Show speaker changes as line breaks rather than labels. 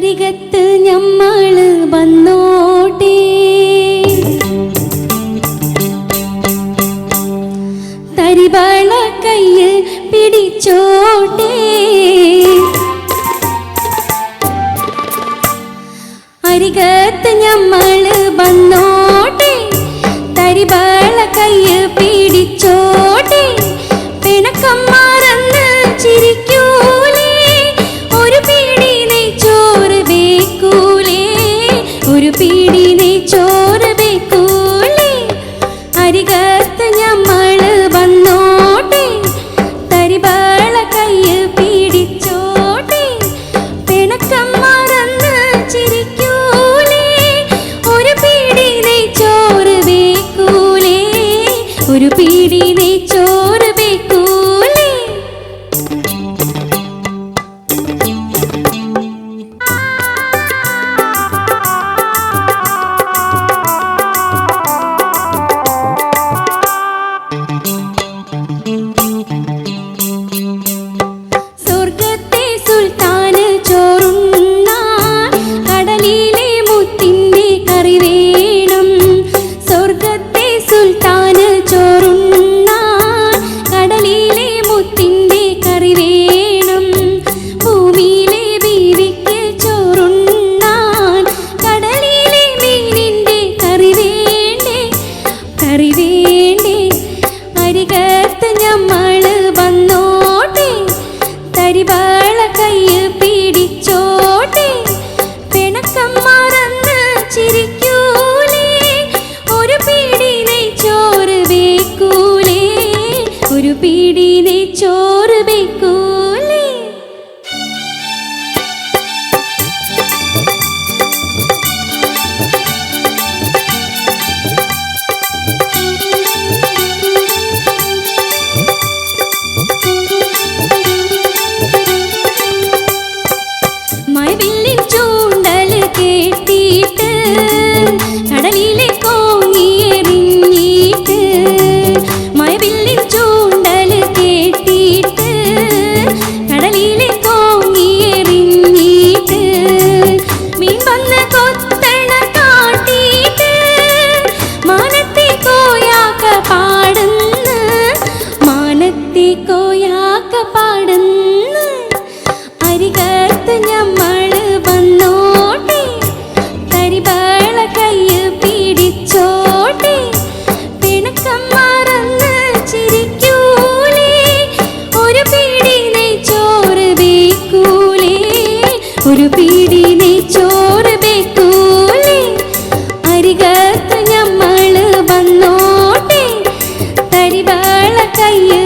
അരികത്ത് ഞമ്മള് വന്നോട്ടെ, തരിവള കയ്യിൽ പിടിച്ചോട്ടെ. അരികത്ത് ഞമ്മള് വന്നോട്ടെ, തരിവള കയ്യിൽ പിടിച്ചോട്ടെ. പിണക്കം മറന്ന് ചിരിക്കൂലേ, ഒരു പിടി നെയ്ച്ചോറ് വെക്കൂലേ, ഒരു പിടി നെയ്ച്ചോറ് വെക്കൂലേ. അരികത്ത് ഞമ്മള് വന്നോട്ടെ, തരിവള കയ്യിൽ പിടിച്ചോട്ടെ. പിണക്കം മറന്ന് ചിരിക്കൂലേ, ഒരു പിടി നെയ്ച്ചോറ് വെക്കൂലേ, ഒരു പിടി നെയ്ച്ചോറ് വെക്കൂലേ. സ്വർഗത്തെ സുൽത്താന് ചോറുണ്ണാൻ കടലിലെ മുത്തിന്റെ കറി വേണം. സ്വർഗത്തെ സുൽത്താന് ചോറുണ്ണാൻ കടലിലെ മുത്തിന്റെ കറി വേണം. ഭൂമിയിലെ ബീവിക്ക് ചോറുണ്ണാൻ കടലിലെ മീനിന്റെ കറി വേണ്ടേ, കറി വേണ്ടേ. അരികത്ത് ഞമ്മള് വന്നോട്ടെ, തരിവള കയ്യിൽ പിടിച്ചോട്ടെ. പിണക്കം മറന്ന് ചിരിക്കൂലേ, ഒരു പിടി നെയ്ച്ചോറ് വെക്കൂലേ, ഒരു പിടി നെയ്ച്ചോറ് വെക്കൂലേ. മഴവില്ലിൻ ചൂണ്ടല് കേട്ടിട്ട് കടലിലെ കോങ്ങിയെറിഞ്ഞിട്ട്, മഴവില്ലിൻ ചൂണ്ടല് കേട്ടിട്ട് കടലിലെ കോങ്ങിയെറിഞ്ഞിട്ട്. മീൻ വന്ന് കൊത്തണ കാട്ടിട്ട് മാനത്തെ കോയാക്ക പാടുന്ന്, മാനത്തെ കോയാക്ക പാടുന്ന്. അരികത്ത് ഞമ്മള് വന്നോട്ടെ, തരിവള കയ്യിൽ പിടിച്ചോട്ടെ. പിണക്കം മറന്ന് ചിരിക്കൂലേ, ഒരു പിടി നെയ്ച്ചോറ് വെക്കൂലേ, ഒരു പിടി നെയ്ച്ചോറ് വെക്കൂലേ. അരികത്ത് ഞമ്മള് വന്നോട്ടെ, തരിവള കയ്യിൽ